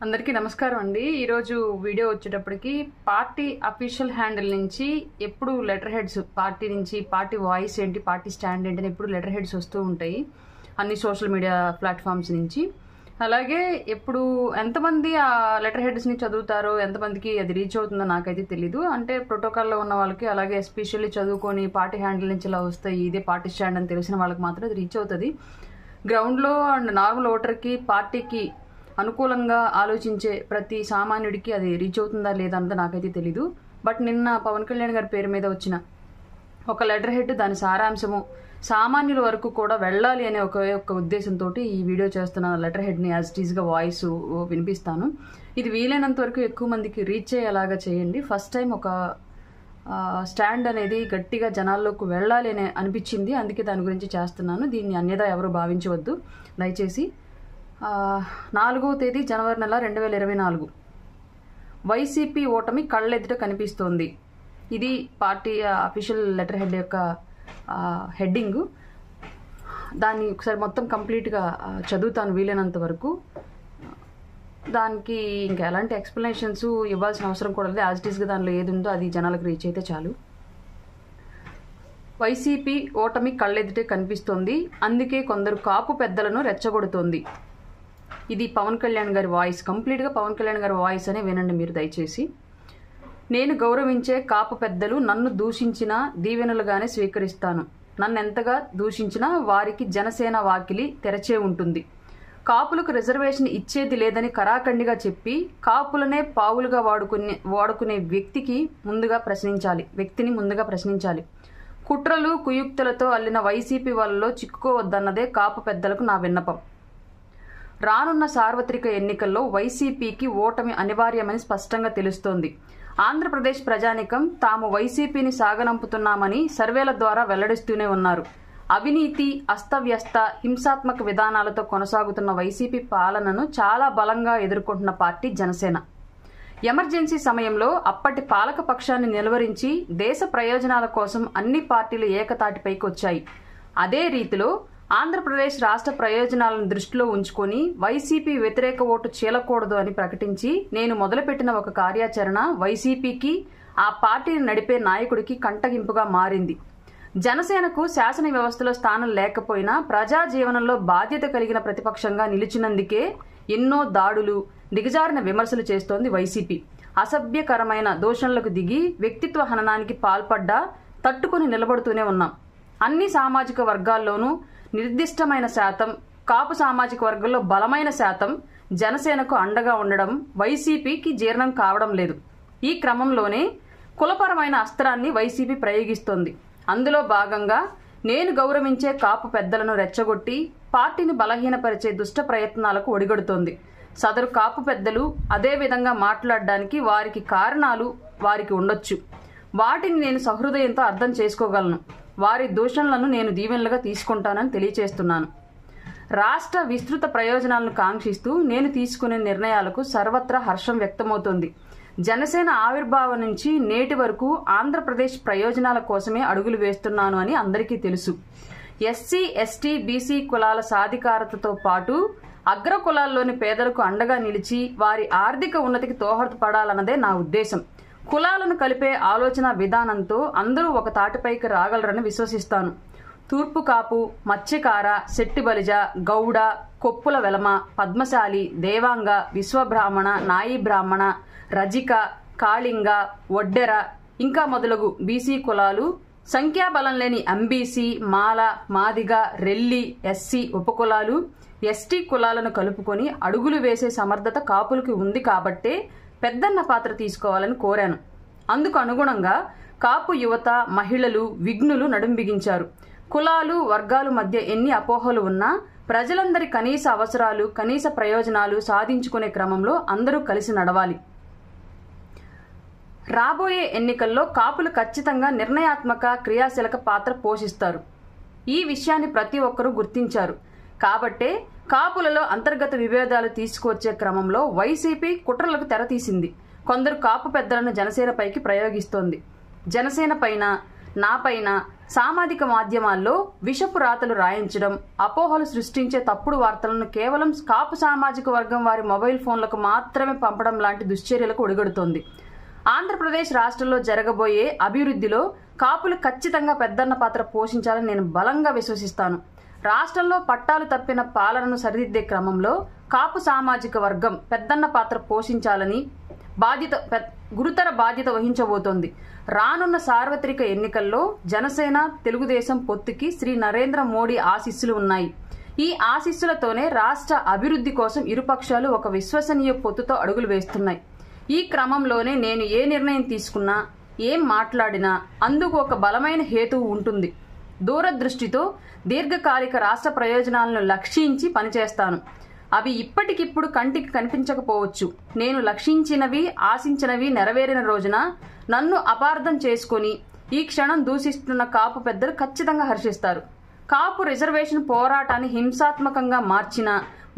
అందరికీ నమస్కారం అండి. ఈరోజు వీడియో వచ్చేటప్పటికి పార్టీ అఫీషియల్ హ్యాండిల్ నుంచి ఎప్పుడు లెటర్ హెడ్స్ పార్టీ నుంచి పార్టీ వాయిస్ ఏంటి, పార్టీ స్టాండ్ ఏంటి అని ఎప్పుడు లెటర్ హెడ్స్ వస్తూ ఉంటాయి అన్ని సోషల్ మీడియా ప్లాట్ఫామ్స్ నుంచి. అలాగే ఎప్పుడు ఎంతమంది ఆ లెటర్ హెడ్స్ని చదువుతారో, ఎంతమందికి అది రీచ్ అవుతుందో నాకైతే తెలీదు. అంటే ప్రోటోకాల్లో ఉన్న వాళ్ళకి, అలాగే ఎస్పెషల్లీ చదువుకొని పార్టీ హ్యాండిల్ నుంచి ఇలా వస్తాయి, ఇదే పార్టీ స్టాండ్ అని తెలిసిన వాళ్ళకి మాత్రం అది రీచ్ అవుతుంది. గ్రౌండ్లో అండ్ నార్మల్ ఓటర్కి, పార్టీకి అనుకూలంగా ఆలోచించే ప్రతి సామాన్యుడికి అది రీచ్ అవుతుందా లేదా అన్నది నాకైతే తెలీదు. బట్ నిన్న పవన్ కళ్యాణ్ గారి పేరు మీద వచ్చిన ఒక లెటర్ హెడ్, దాని సారాంశము సామాన్యుల వరకు కూడా వెళ్ళాలి అనే ఒక ఉద్దేశంతో ఈ వీడియో చేస్తున్న లెటర్ హెడ్ని యాజ్ ఇట్ ఈస్గా వాయిస్ వినిపిస్తాను. ఇది వీలైనంత వరకు ఎక్కువ మందికి రీచ్ అయ్యేలాగా చేయండి. ఫస్ట్ టైం ఒక స్టాండ్ అనేది గట్టిగా జనాల్లోకి వెళ్ళాలి అని అనిపించింది, అందుకే దాని గురించి చేస్తున్నాను. దీన్ని అన్యదా ఎవరు భావించవద్దు దయచేసి. 4వ తేదీ జనవరి నెల 2024 వైసీపీ ఓటమి కళ్ళెదుట కనిపిస్తోంది. ఇది పార్టీ అఫీషియల్ లెటర్ హెడ్ యొక్క హెడ్డింగ్. దాన్ని ఒకసారి మొత్తం కంప్లీట్గా చదువుతాను వీలైనంత వరకు. దానికి ఇంకా ఎలాంటి ఎక్స్ప్లెనేషన్స్ ఇవ్వాల్సిన అవసరం కూడా లేదు. యాజ్ ఇట్ ఈస్గా దానిలో ఏది ఉందో అది జనాలకు రీచ్ అయితే చాలు. వైసీపీ ఓటమి కళ్ళెదుటే కనిపిస్తోంది, అందుకే కొందరు కాపు పెద్దలను రెచ్చగొడుతోంది. ఇది పవన్ కళ్యాణ్ గారి వాయిస్. కంప్లీట్గా పవన్ కళ్యాణ్ గారి వాయిస్ అనే వినండి మీరు దయచేసి. నేను గౌరవించే కాపు పెద్దలు నన్ను దూషించిన దీవెనలుగానే స్వీకరిస్తాను. నన్ను ఎంతగా దూషించినా వారికి జనసేన వాకిలి తెరచే ఉంటుంది. కాపులకు రిజర్వేషన్ ఇచ్చేది లేదని కరాఖండిగా చెప్పి కాపులనే పావులుగా వాడుకునే వ్యక్తిని ముందుగా ప్రశ్నించాలి. కుట్రలు కుయుక్తులతో అల్లిన వైసీపీ వాళ్ళలో చిక్కుకోవద్దన్నదే కాపు పెద్దలకు నా విన్నపం. రానున్న సార్వత్రిక ఎన్నికల్లో వైసీపీకి ఓటమి అనివార్యమని స్పష్టంగా తెలుస్తోంది. ఆంధ్రప్రదేశ్ ప్రజానీకం తాము వైసీపీని సాగనంపుతున్నామని సర్వేల ద్వారా వెల్లడిస్తూనే ఉన్నారు. అవినీతి, అస్తవ్యస్త, హింసాత్మక విధానాలతో కొనసాగుతున్న వైసీపీ పాలనను చాలా బలంగా ఎదుర్కొంటున్న పార్టీ జనసేన. ఎమర్జెన్సీ సమయంలో అప్పటి పాలక పక్షాన్ని నిలువరించి దేశ ప్రయోజనాల కోసం అన్ని పార్టీలు ఏకతాటిపైకి వచ్చాయి. అదే రీతిలో ఆంధ్రప్రదేశ్ రాష్ట్ర ప్రయోజనాలను దృష్టిలో ఉంచుకొని వైసీపీ వ్యతిరేక ఓటు చీలకూడదు అని ప్రకటించి నేను మొదలుపెట్టిన ఒక కార్యాచరణ వైసీపీకి, ఆ పార్టీని నడిపే నాయకుడికి కంటగింపుగా మారింది. జనసేనకు శాసన వ్యవస్థలో స్థానం లేకపోయినా ప్రజా జీవనంలో బాధ్యత కలిగిన ప్రతిపక్షంగా నిలిచినందుకే ఎన్నో దాడులు, దిగజారిన విమర్శలు చేస్తోంది వైసీపీ. అసభ్యకరమైన దూషణలకు దిగి వ్యక్తిత్వ హననానికి పాల్పడ్డా తట్టుకుని నిలబడుతూనే ఉన్నాం. అన్ని సామాజిక వర్గాల్లోనూ నిర్దిష్టమైన శాతం, కాపు సామాజిక వర్గంలో బలమైన శాతం జనసేనకు అండగా ఉండడం వైసీపీకి జీర్ణం కావడం లేదు. ఈ క్రమంలోనే కులపరమైన అస్త్రాన్ని వైసీపీ ప్రయోగిస్తోంది. అందులో భాగంగా నేను గౌరవించే కాపు పెద్దలను రెచ్చగొట్టి పార్టీని బలహీనపరిచే దుష్ట ప్రయత్నాలకు ఒడిగడుతోంది. సదరు కాపు పెద్దలు అదే విధంగా మాట్లాడడానికి వారికి కారణాలు వారికి ఉండొచ్చు. వాటిని నేను సహృదయంతో అర్థం చేసుకోగలను. వారి దూషణలను నేను దీవెనలుగా తీసుకుంటానని తెలియచేస్తున్నాను. రాష్ట్ర విస్తృత ప్రయోజనాలను కాంక్షిస్తూ నేను తీసుకునే నిర్ణయాలకు సర్వత్రా హర్షం వ్యక్తమవుతోంది. జనసేన ఆవిర్భావం నుంచి నేటి వరకు ఆంధ్రప్రదేశ్ ప్రయోజనాల కోసమే అడుగులు వేస్తున్నాను అని అందరికీ తెలుసు. ఎస్సీ, ఎస్టీ, బీసీ కులాల సాధికారతతో పాటు అగ్ర కులాల్లోని పేదలకు అండగా నిలిచి వారి ఆర్థిక ఉన్నతికి దోహదపడాలన్నదే నా ఉద్దేశం. కులాలను కలిపే ఆలోచన విధానంతో అందరూ ఒక తాటిపైకి రాగలరని విశ్వసిస్తాను. తూర్పు కాపు, మత్స్యకార, శెట్టి బలిజ, గౌడ, కొప్పుల వెలమ, పద్మశాలి, దేవాంగ, విశ్వబ్రాహ్మణ, నాయి బ్రాహ్మణ, రజిక, కాళింగ, ఒడ్డెర ఇంకా మొదలగు బీసీ కులాలు, సంఖ్యాబలం లేని ఎంబీసీ, మాల, మాదిగ, రెల్లి, ఎస్సీ ఉపకులాలు, ఎస్టీ కులాలను కలుపుకొని అడుగులు వేసే సమర్థత కాపులకి ఉంది కాబట్టే పెద్దన్న పాత్ర తీసుకోవాలని కోరాను. అందుకు అనుగుణంగా కాపు యువత, మహిళలు, విఘ్నులు నడుం బిగించారు. కులాలు, వర్గాలు మధ్య ఎన్ని అపోహలు ఉన్నా ప్రజలందరి కనీస అవసరాలు, కనీస ప్రయోజనాలు సాధించుకునే క్రమంలో అందరూ కలిసి నడవాలి. రాబోయే ఎన్నికల్లో కాపులు ఖచ్చితంగా నిర్ణయాత్మక, క్రియాశీలక పాత్ర పోషిస్తారు. ఈ విషయాన్ని ప్రతి ఒక్కరూ గుర్తించారు. కాబట్టే కాపులలో అంతర్గత విభేదాలు తీసుకువచ్చే క్రమంలో వైసీపీ కుట్రలకు తెరతీసింది. కొందరు కాపు పెద్దలను జనసేనపైకి ప్రయోగిస్తోంది. జనసేన పైన, నాపైన సామాజిక మాధ్యమాల్లో విషపు రాతలు రాయించడం, అపోహలు సృష్టించే తప్పుడు వార్తలను కేవలం కాపు సామాజిక వర్గం వారి మొబైల్ ఫోన్లకు మాత్రమే పంపడం లాంటి దుశ్చర్యలకు ఒడిగడుతోంది. ఆంధ్రప్రదేశ్ రాష్ట్రంలో జరగబోయే అభివృద్ధిలో కాపులు ఖచ్చితంగా పెద్దన్న పాత్ర పోషించాలని నేను బలంగా విశ్వసిస్తాను. రాష్ట్రంలో పట్టాలు తప్పిన పాలనను సరిదిద్దే క్రమంలో కాపు సామాజిక వర్గం పెద్దన్న పాత్ర పోషించాలని గురుతర బాధ్యత వహించబోతోంది. రానున్న సార్వత్రిక ఎన్నికల్లో జనసేన, తెలుగుదేశం పొత్తుకి శ్రీ నరేంద్ర మోడీ ఆశీస్సులు ఉన్నాయి. ఈ ఆశీస్సులతోనే రాష్ట్ర అభివృద్ధి కోసం ఇరుపక్షాలు ఒక విశ్వసనీయ పొత్తుతో అడుగులు వేస్తున్నాయి. ఈ క్రమంలోనే నేను ఏ నిర్ణయం తీసుకున్నా, ఏం మాట్లాడినా అందుకు ఒక బలమైన హేతువు ఉంటుంది. దూరదృష్టితో దీర్ఘకాలిక రాష్ట్ర ప్రయోజనాలను లక్షించి పనిచేస్తాను. అవి ఇప్పటికిప్పుడు కంటికి కనిపించకపోవచ్చు. నేను లక్షించినవి, ఆశించినవి నెరవేరిన రోజున నన్ను అపార్థం చేసుకుని ఈ క్షణం దూషిస్తున్న కాపు పెద్దలు ఖచ్చితంగా హర్షిస్తారు. కాపు రిజర్వేషన్ పోరాటాన్ని హింసాత్మకంగా మార్చిన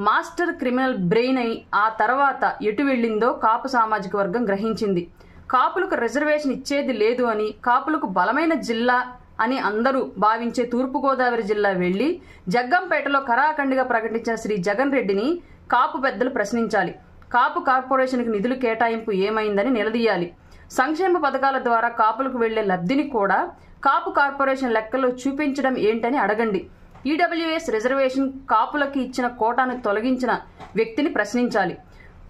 మాస్టర్ క్రిమినల్ బ్రెయిన్ అయి ఆ తర్వాత ఎటు వెళ్ళిందో కాపు సామాజిక వర్గం గ్రహించింది. కాపులకు రిజర్వేషన్ ఇచ్చేది లేదు అని, కాపులకు బలమైన జిల్లా అని అందరూ భావించే తూర్పుగోదావరి జిల్లా వెళ్లి జగ్గంపేటలో కరాఖండిగా ప్రకటించిన శ్రీ జగన్ రెడ్డిని కాపు పెద్దలు ప్రశ్నించాలి. కాపు కార్పొరేషన్కి నిధులు కేటాయింపు ఏమైందని నిలదీయాలి. సంక్షేమ పథకాల ద్వారా కాపులకు వెళ్లే లబ్ధిని కూడా కాపు కార్పొరేషన్ లెక్కల్లో చూపించడం ఏంటని అడగండి. ఈడబ్ల్యూఎస్ రిజర్వేషన్ కాపులకి ఇచ్చిన కోటాను తొలగించిన వ్యక్తిని ప్రశ్నించాలి.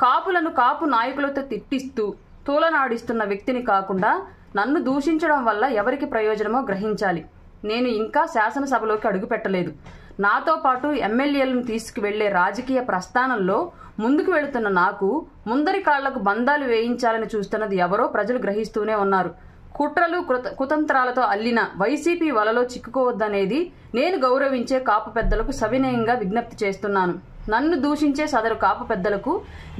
కాపులను కాపు నాయకులతో తిట్టిస్తూ తూలనాడిస్తున్న వ్యక్తిని కాకుండా నన్ను దూషించడం వల్ల ఎవరికి ప్రయోజనమో గ్రహించాలి. నేను ఇంకా శాసనసభలోకి అడుగుపెట్టలేదు. నాతో పాటు ఎమ్మెల్యేలను తీసుకువెళ్లే రాజకీయ ప్రస్థానంలో ముందుకు వెళుతున్న నాకు ముందరి కాళ్లకు బంధాలు వేయించాలని చూస్తున్నది ఎవరో ప్రజలు గ్రహిస్తూనే ఉన్నారు. కుట్రలు కుతంత్రాలతో అల్లిన వైసీపీ వలలో చిక్కుకోవద్దనేది నేను గౌరవించే కాపు పెద్దలకు సవినయంగా విజ్ఞప్తి చేస్తున్నాను. నన్ను దూషించే సదరు కాపు పెద్దలకు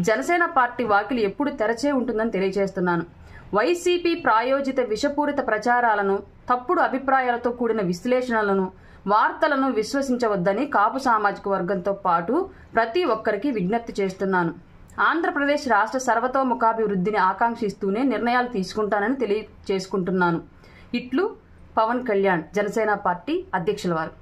జనసేన పార్టీ వాకిలి ఎప్పుడు తెరచే ఉంటుందని తెలియజేస్తున్నాను. వైసీపీ ప్రాయోజిత విషపూరిత ప్రచారాలను, తప్పుడు అభిప్రాయాలతో కూడిన విశ్లేషణలను, వార్తలను విశ్వసించవద్దని కాపు సామాజిక వర్గంతో పాటు ప్రతి ఒక్కరికి విజ్ఞప్తి చేస్తున్నాను. ఆంధ్రప్రదేశ్ రాష్ట్ర సర్వతోముఖాభివృద్ధిని ఆకాంక్షిస్తూనే నిర్ణయాలు తీసుకుంటానని తెలియజేసుకుంటున్నాను. ఇట్లు పవన్ కళ్యాణ్, జనసేన పార్టీ అధ్యక్షుల వారు.